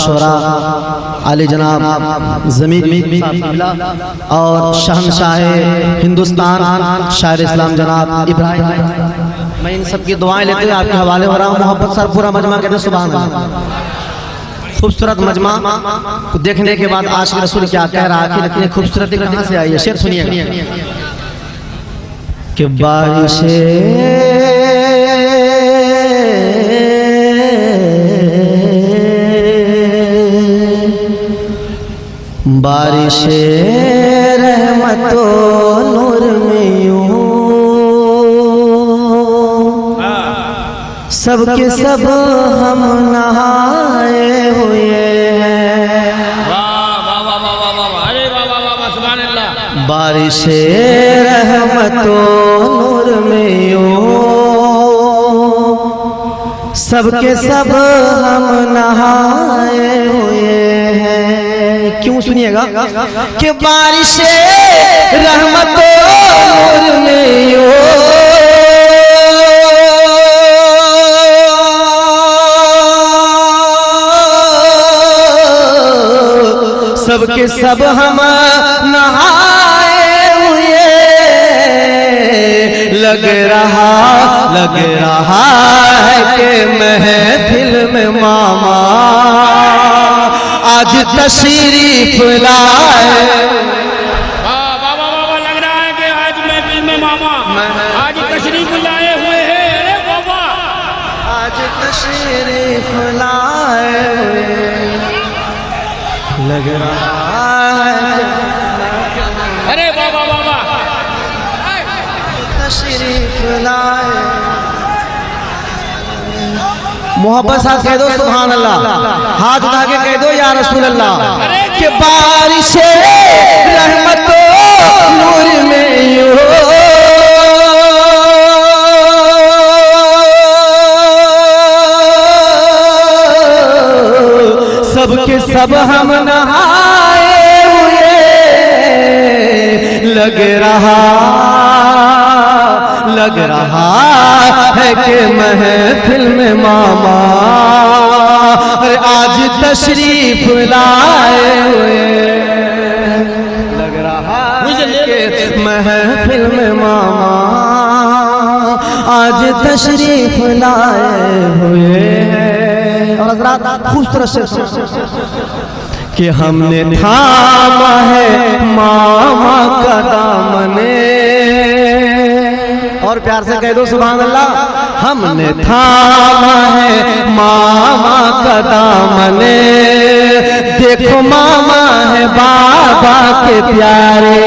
शोरा आले जनाब ज़मीर और शहंशाह हिंदुस्तान शायर इस्लाम जनाब इब्राहिम, मैं इन सब की दुआएं लेते हुए आपके हवाले हो रहा हूँ। मोहब्बत सर पूरा मजमा कहते सुभान अल्लाह। खूबसूरत मजमा को देखने के बाद आशिक रसूल क्या कह रहा है, इतनी खूबसूरती कहाँ से आई है, शेर सुनिएगा कि बारिशे रहमतो नूर में यूं सबके सब हम नहाए हुए हैं। बारिशे रहमतो नूर में यूं सबके सब हम नहाए हुए हैं। क्यों सुनिएगा कि बारिशे रहमतो नूर में यूं सबके सब हम नहाए हुए, लग रहा है कि महफिल में मामा आज तशरीफ लाए। लग रहा है कि आज महफिल में मामा आज तशरीफ लाए हुए हैं। अरे बाबा आज तशरीफ लाए हुए, लग रहा है अरे बाबा तशरीफ लाए। मोहब्बत साथ कह दो सुभान अल्लाह, हाथ उठा के कह दो या रसूल अल्लाह कि बारिशे रहमतो नूर में यूं सबके सब हम नहाए हुए, लग रहा है कि महफिल में मामा आज तशरीफ लाए हुए, लग रहा है कि महफिल में मामा आज तशरीफ लाए हुए हैं। और हज़रात खूबसूरत से कि हमने थामा है मामा का दामने, और प्यार से कह दो सुभान अल्लाह, हमने थामा है मामा का दामने, देखो मामा है बाबा के प्यारे।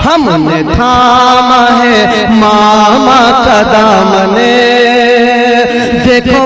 हमने थामा है मामा का दामने, देखो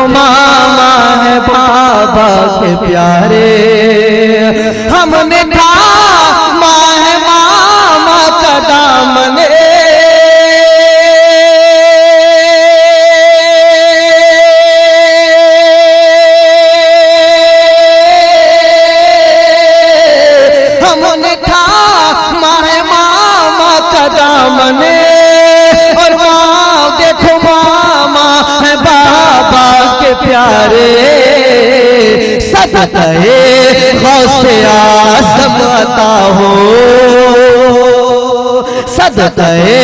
मामा है बाबा के प्यारे। हमने थामा है मामा का दामने, हमने थामा है मामा का दामने, और देखो मामा है बाबा के प्यारे। सदक़े गौसे आज़म अता हो, सदक़े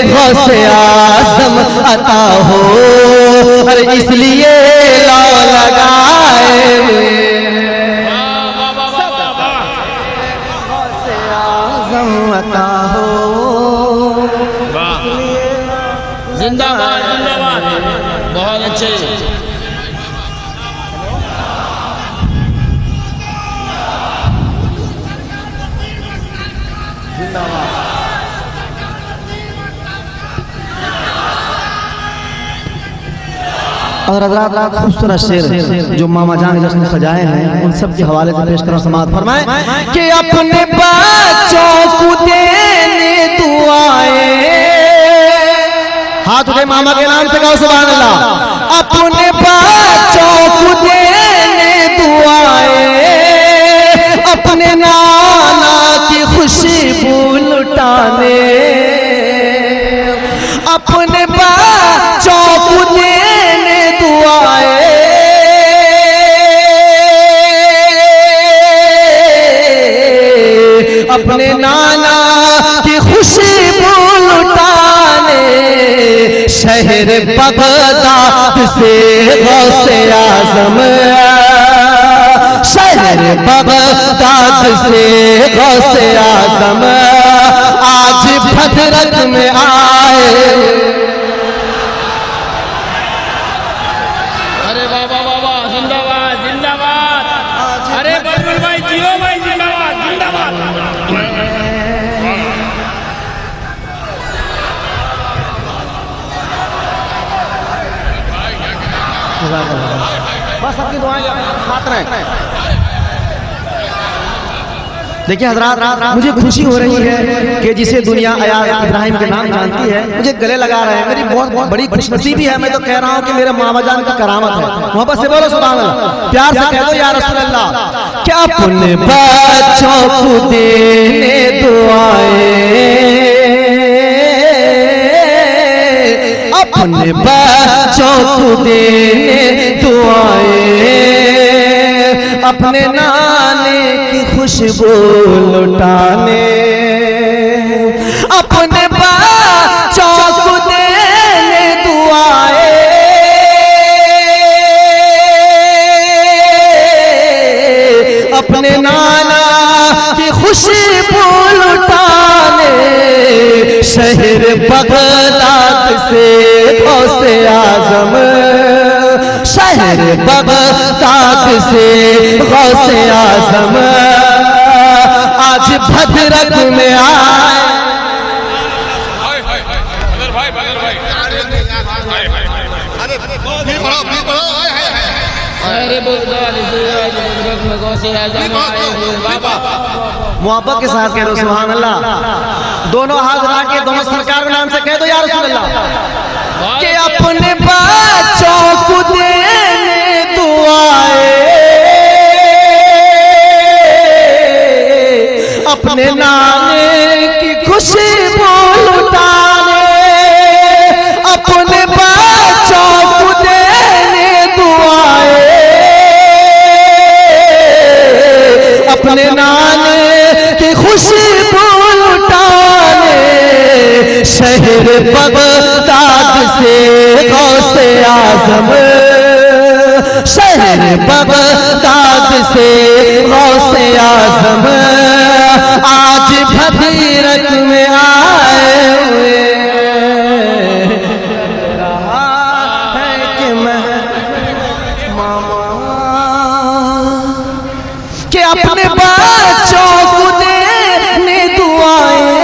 गौसे आज़म अता हो, और इसलिए ला लगाए हुए गौसे आज़म अता हो। जिंदाबाद जिंदाबाद, बहुत अच्छे। और हज़रात खूबसूरत शेर जो मामा जान जश्न सजाए हैं उन सब के हवाले से पेश करो, समाअत फरमाएं कि अपने बच्चों को देने दुआएं, हाथ उठे मामा के नाम से कहो सुभान अल्लाह। अपने बच्चों को देने दुआएं, अपने नाना की खुशबू लुटाने, अपने बच्चों को देने दुआएं, अपने नाना की खुशबू लुटाने शहर बगदाद से गौसे आजम, शहर बगदाद से गौसे आजम आज भद्रक में आए। अरे बाबा बाबा जिंदाबाद जिंदाबाद। अरे बलबुल भाई जियो भाई जिंदाबाद जिंदाबाद। बस आपकी दुआएं साथ रहें। देखिए हजरात, मुझे खुशी हो रही है कि जिसे दुनिया अयाज इब्राहिम के नाम जानती है मुझे गले लगा रहे हैं। मेरी बहुत बड़ी खुशनसीबी है। मैं तो कह रहा हूँ कि मेरे मामा जान की करामत है। मोहब्बत से बोलो सुभान अल्लाह, प्यार से कह दो या रसूल अल्लाह। क्या अपने बच्चों को देने दुआएं, अपने बच्चों को देने दुआएं, अपने नाने की खुशबू लुटाने, अपने बच्चों को देने दुआएं, अपने नाना की खुशबू लुटाने शहर बगदाद से गौसे आजम, शहर बगदाद से गौसे आजम आज भद्रक में आए। मोहब्बत के साथ कह दो सुभान अल्लाह। दोनों हाथ उठा के दोनों सरकार के नाम से कह दो या रसूल अल्लाह। कि अपने बच्चों को देने दुआएं, अपने नाने की खुशबू लुटाने, अपने बच्चों को देने दुआएं, अपने नाने की खुशबू लुटाने शहर बगदाद से गौसे आजम, शहर बगदाद से गौसे आजम आज भद्रक में आए हुए। रहा है कि मैं मामा कि अपने बच्चों को देने दुआएं,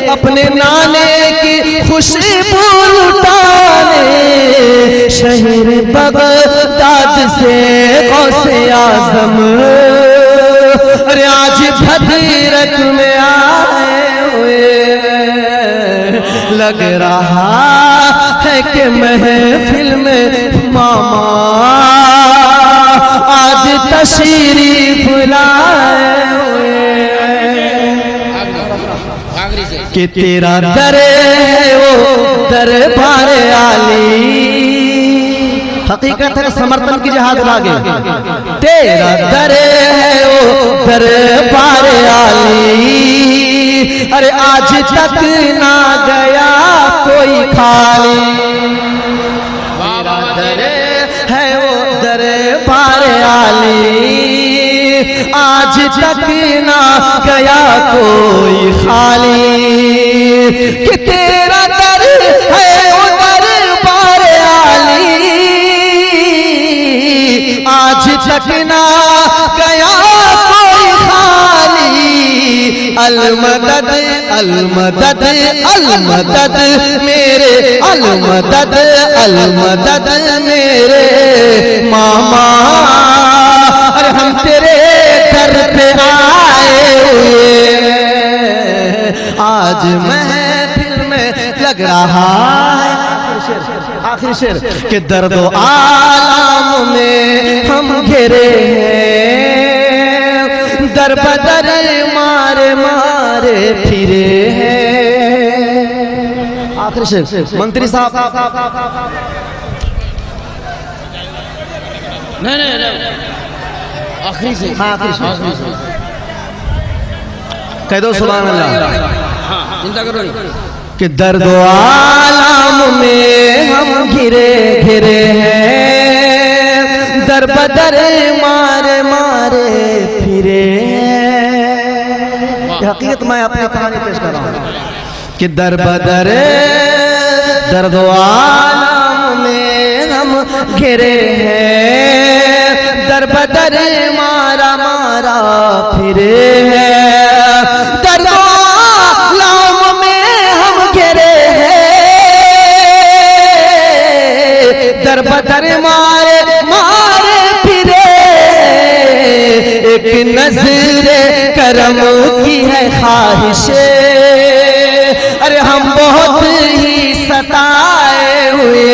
अपने नाने की खुशबू लुटाने शहर बगदाद से गौसे आजम अरे आज भद्रक में आए हुए। लग रहा है कि महफिल में मामा आज तशरीफ लाए हुए। कि तेरा दर है वो दरबार आली, हकीकत है समर्थन की जहाद लागे। तेरा दर है वो दरबार आली, अरे आज तक ना गया कोई खाली। तेरा दर है वो दरबार आली, आज तक ना गया कोई खाली। कि तेरा दर है वो दरबार आली, आज तक ना गया कोई खाली। अलमदद अलमदद अलमदद मेरे, अलमदद अलमदद मेरे मामा, अरे हम तेरे दर पे आए हुए। आज महफिल में लग रहा है आखिर शेर के दर्द आलम में हम घिरे हैं, दर बदर मारे मारे फिरे हैं। आखिर शेर मंत्री साहब नहीं आखिरी से, हाँ आखिरी शेर। कह दो सुभान अल्लाह। हाँ चिंता करो नहीं। कि दर्द आलम में हम घिरे घिरे हैं, दर बदर मारे मारे फिरे हैं। हकीकत मैं अपनी कहानी पेश कर रहा हूँ कि दर बदर दर्द आलम में हम घिरे हैं, दर बदर मारा मारा फिरे हैं। दर्द आलम में हम घिरे हैं, दर बदर मारे मारे फिरे। एक नजरे करम की है ख्वाहिशे, अरे हम बहुत ही सताए हुए